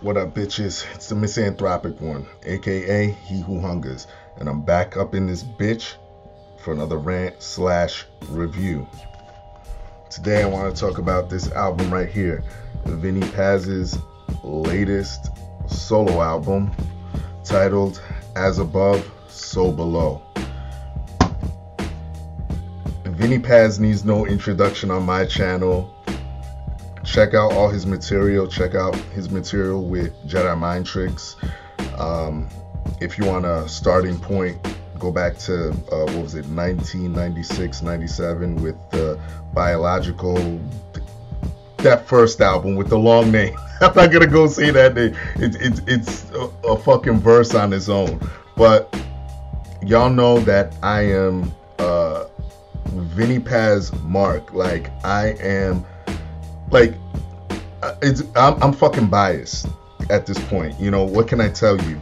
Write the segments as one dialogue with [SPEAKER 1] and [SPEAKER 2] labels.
[SPEAKER 1] What up, bitches? It's the misanthropic one, aka He Who Hungers, and I'm back up in this bitch for another rant/review. Today I want to talk about this album right here, Vinnie Paz's latest solo album titled As Above, So Below. Vinnie Paz needs no introduction on my channel. Check out all his material. Check out his material with Jedi Mind tricks. If you want a starting point, go back to, 1996, 97 with the Biological, that first album with the long name. I'm not going to go say that name. It's a fucking verse on its own. But y'all know that I am Vinnie Paz mark. Like, I am... Like, I'm fucking biased at this point. You know, what can I tell you?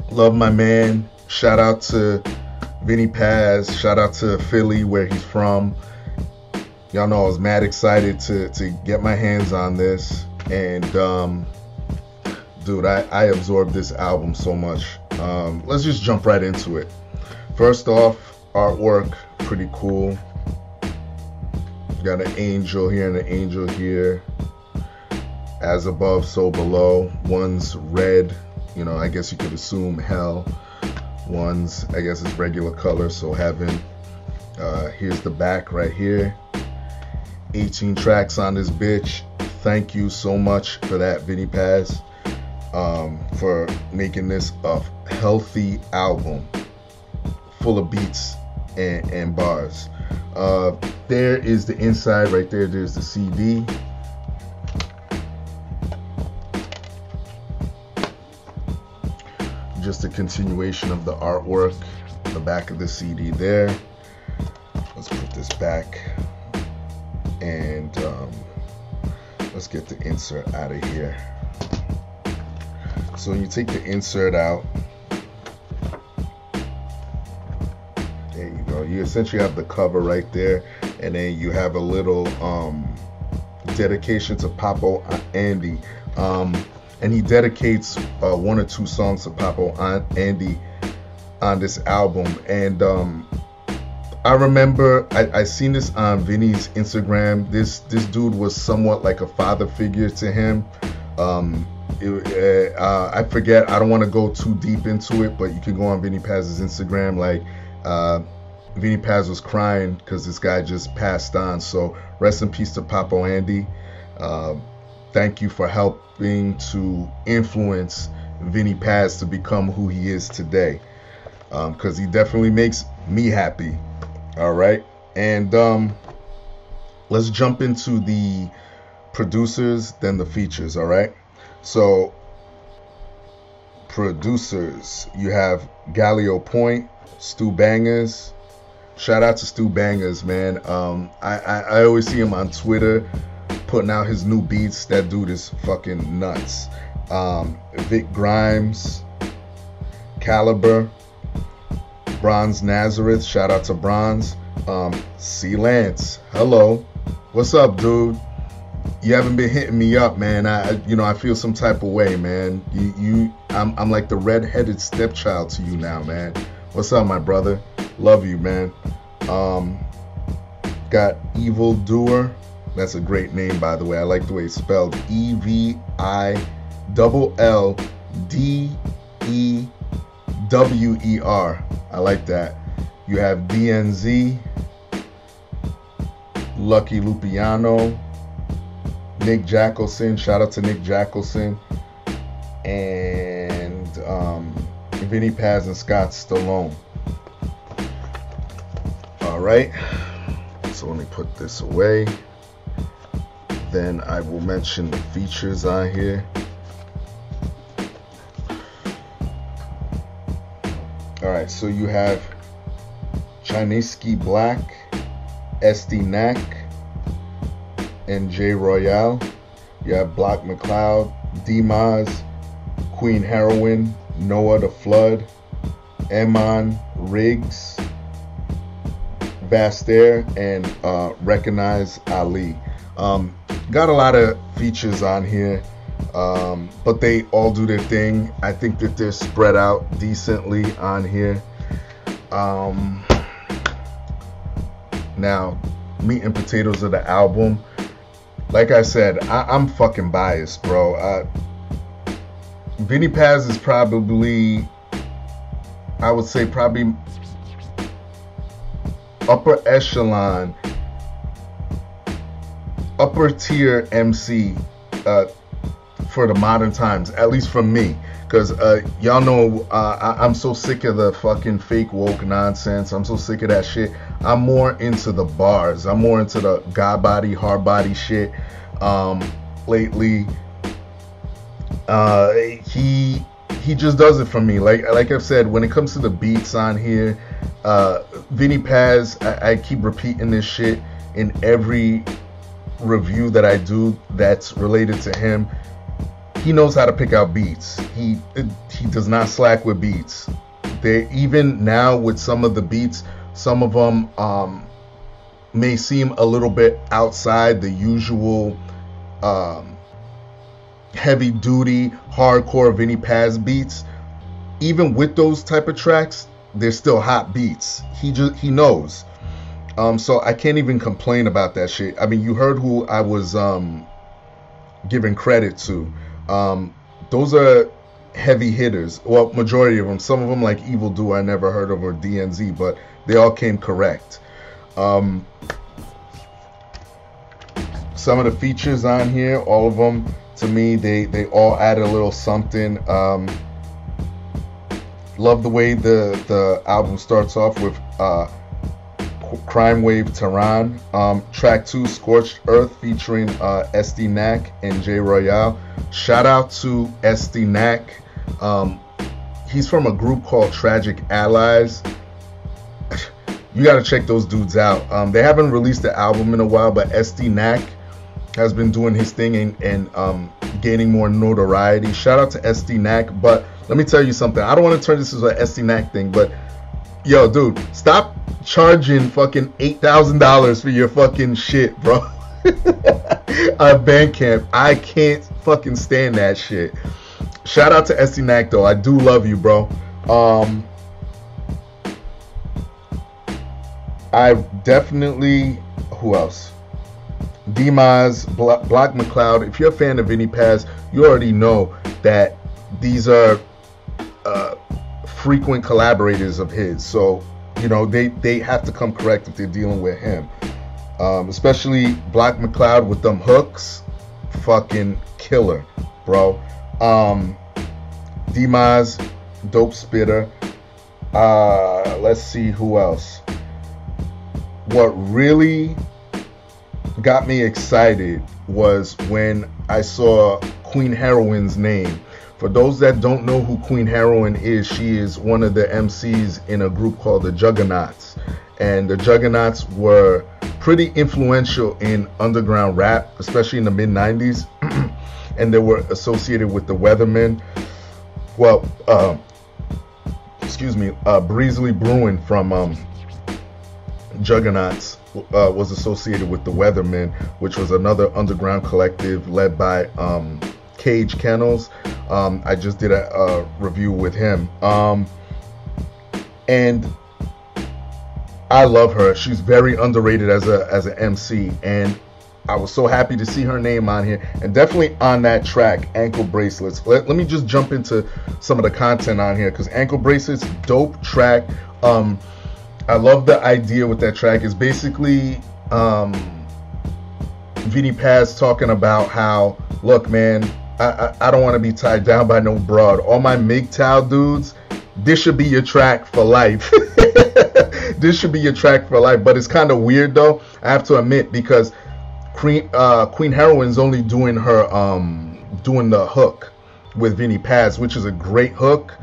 [SPEAKER 1] Love my man. Shout out to Vinnie Paz. Shout out to Philly, where he's from. Y'all know I was mad excited to get my hands on this. And, dude, I absorbed this album so much. Let's just jump right into it. First off, artwork, pretty cool. Got an angel here and an angel here. As above, so below. One's red, you know, I guess you could assume hell. One's, I guess it's regular color, so heaven. Here's the back right here. 18 tracks on this bitch. Thank you so much for that, Vinnie Paz, for making this a healthy album full of beats and bars. There is the inside right there. There's the CD. Just a continuation of the artwork. The back of the CD there. Let's put this back. And let's get the insert out of here. So when you take the insert out, there you go. You essentially have the cover right there, and then you have a little dedication to Papo Andy, and he dedicates one or two songs to Papo Andy on this album. And I remember I seen this on Vinny's Instagram. This dude was somewhat like a father figure to him. I forget, I don't want to go too deep into it, but you can go on Vinnie Paz's Instagram. Like, Vinnie Paz was crying because this guy just passed on. So rest in peace to Papo Andy. Thank you for helping to influence Vinnie Paz to become who he is today, because he definitely makes me happy. All right, and let's jump into the producers, then the features. All right, so producers, you have Galileo Point, Stu Bangers. Shout out to Stu Bangers, man. I always see him on Twitter putting out his new beats. That dude is fucking nuts. Vic Grimes, Caliber, Bronze Nazareth. Shout out to Bronze. C Lance, hello, what's up, dude? You haven't been hitting me up, man. I feel some type of way, man. I'm like the red-headed stepchild to you now, man. What's up, my brother? Love you, man. Got Evil Doer. That's a great name, by the way. I like the way it's spelled. EVILLDEWER. I like that. You have DNZ, Lucky Lupiano, Nick Jackelson. Shout out to Nick Jackelson. And Vinnie Paz and Scott Stallone. All right. So let me put this away. Then I will mention the features on here. All right, so you have Chineski Black, SD Knack, and J Royale. You have Black McCloud, D-Maz, Queen Heroine, Noah the Flood, Eman, Riggs, Bastair, and Recognize Ali. Got a lot of features on here, but they all do their thing. I think that they're spread out decently on here. Now, meat and potatoes of the album. Like I said, I'm fucking biased, bro. Vinnie Paz is probably, I would say, probably upper echelon, upper tier MC for the modern times, at least for me. Because y'all know I'm so sick of the fucking fake woke nonsense. I'm so sick of that shit. I'm more into the bars. I'm more into the god body, hard body shit lately. He just does it for me. Like I've said, when it comes to the beats on here, Vinnie Paz, I keep repeating this shit in every review that I do that's related to him. He knows how to pick out beats. He does not slack with beats. They even now with some of the beats, some of them may seem a little bit outside the usual heavy duty hardcore Vinnie Paz beats. Even with those type of tracks, they're still hot beats. He knows. So I can't even complain about that shit. I mean, you heard who I was giving credit to. Those are heavy hitters. Well, majority of them. Some of them, like Evil Do, I never heard of, or DNZ, but they all came correct. Some of the features on here, all of them, to me, they all add a little something. Love the way the album starts off with Crime Wave Tehran. Track 2, Scorched Earth, featuring SD Knack and J Royale. Shout out to SD Knack. He's from a group called Tragic Allies. You gotta check those dudes out. They haven't released the album in a while, but SD Knack has been doing his thing and gaining more notoriety. Shout out to SD Knack. But let me tell you something. I don't want to turn this into an SD Knack thing, but yo, dude, stop charging fucking $8,000 for your fucking shit, bro. Bandcamp. I can't fucking stand that shit. Shout out to SD Knack though. I do love you, bro. I definitely, who else? D-Maz, Black McCloud. If you're a fan of Vinnie Paz, you already know that these are frequent collaborators of his. So, you know, they have to come correct if they're dealing with him. Especially Black McCloud with them hooks. Fucking killer, bro. D-Maz, dope spitter. Let's see who else. What really got me excited was when I saw Queen Heroine's name. For those that don't know who Queen Heroine is, she is one of the MCs in a group called the Juggernauts. And the Juggernauts were pretty influential in underground rap, especially in the mid-90s. And they were associated with the Weathermen. Well, Breezely Bruin from Juggernauts was associated with the Weathermen, which was another underground collective led by Cage Kennels. I just did a review with him, and I love her. She's very underrated as an MC, and I was so happy to see her name on here, and definitely on that track, Ankle Bracelets. Let me just jump into some of the content on here, because Ankle Bracelets, dope track. I love the idea with that track. It's basically Vinnie Paz talking about how, look, man, I don't want to be tied down by no broad. All my MGTOW dudes, this should be your track for life. This should be your track for life. But it's kind of weird, though, I have to admit, because Queen Heroine's only doing her doing the hook with Vinnie Paz, which is a great hook.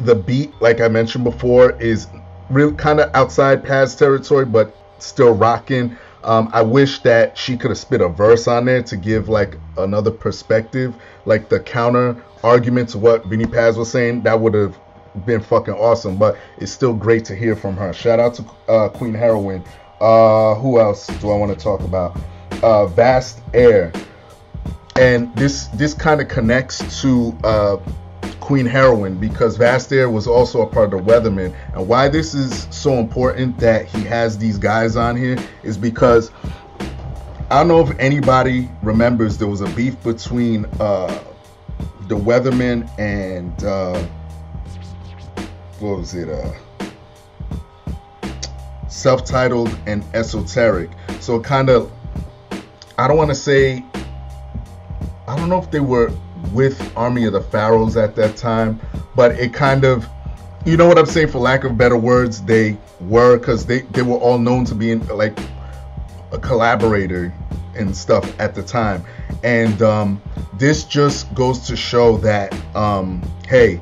[SPEAKER 1] the beat, like I mentioned before, is real kind of outside Paz territory, but still rocking. I wish that she could have spit a verse on there to give like another perspective, like the counter argument to what Vinnie Paz was saying. That would have been fucking awesome. But it's still great to hear from her. Shout out to Queen Heroine. Who else do I want to talk about? Vast Air. And this kind of connects to Queen Heroine, because Vast Air was also a part of the Weathermen. And why this is so important that he has these guys on here is because I don't know if anybody remembers, there was a beef between the Weathermen and what was it? Self-Titled and Esoteric. So kind of, I don't want to say, I don't know if they were with Army of the Pharaohs at that time, but it kind of, you know what I'm saying, for lack of better words, they were, because they were all known to be in, like a collaborator and stuff at the time. And this just goes to show that hey,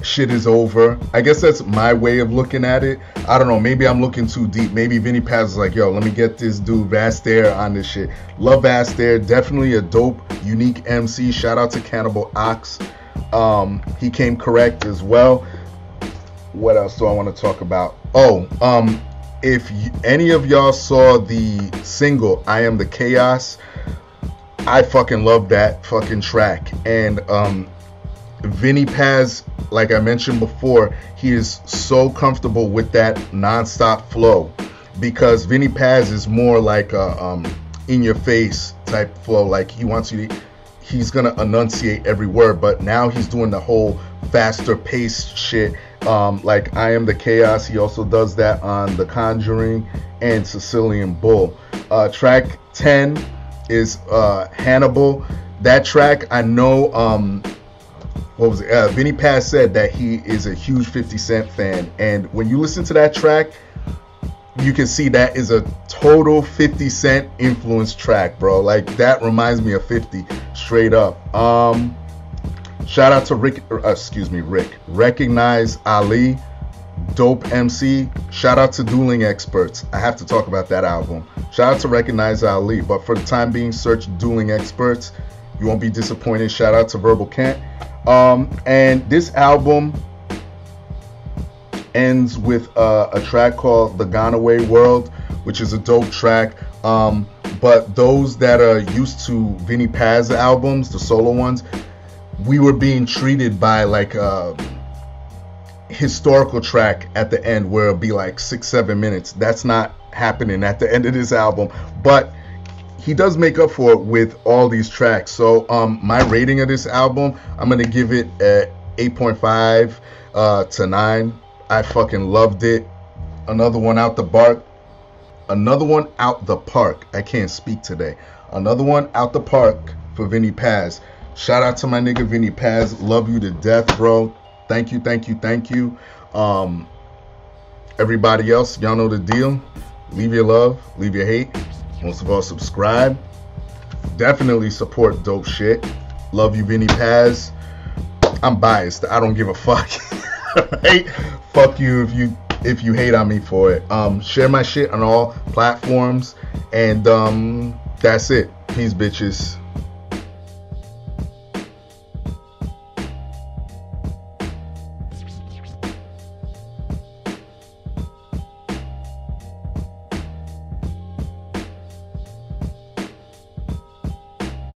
[SPEAKER 1] shit is over. I guess that's my way of looking at it. I don't know, maybe I'm looking too deep. Maybe Vinnie Paz is like, yo, let me get this dude Vast Air on this shit. Love Vast Air, definitely a dope, unique MC. Shout out to Cannibal Ox. He came correct as well. What else do I want to talk about? If any of y'all saw the single I Am the Chaos, I fucking love that fucking track. And Vinnie Paz, like I mentioned before, he is so comfortable with that non-stop flow, because Vinnie Paz is more like a in your face type flow. Like he wants you to, he's gonna enunciate every word, but now he's doing the whole faster paced shit. Like I Am the Chaos, he also does that on The Conjuring and Sicilian Bull. Track 10 is Hannibal. That track, I know what was it? Vinnie Paz said that he is a huge 50 Cent fan, and when you listen to that track, you can see that is a total 50 Cent influence track, bro. Like that reminds me of 50 straight up. Shout out to Rick. Recognize Ali, dope MC. Shout out to Dueling Experts. I have to talk about that album. Shout out to Recognize Ali, but for the time being, search Dueling Experts. You won't be disappointed. Shout out to Verbal Kent. And this album ends with a track called The Gone Away World, which is a dope track. But those that are used to Vinnie Paz albums, the solo ones, we were being treated by like a historical track at the end where it'll be like 6-7 minutes. That's not happening at the end of this album, but he does make up for it with all these tracks. So my rating of this album, I'm gonna give it a 8.5 to 9. I fucking loved it. Another one out the park. I can't speak today. Another one out the park for Vinnie Paz. Shout out to my nigga Vinnie Paz. Love you to death, bro. Thank you. Everybody else, y'all know the deal. Leave your love, leave your hate. Most of all, subscribe. Definitely support dope shit. Love you, Vinnie Paz. I'm biased. I don't give a fuck. Right? Fuck you if you hate on me for it. Share my shit on all platforms, and that's it. Peace, bitches.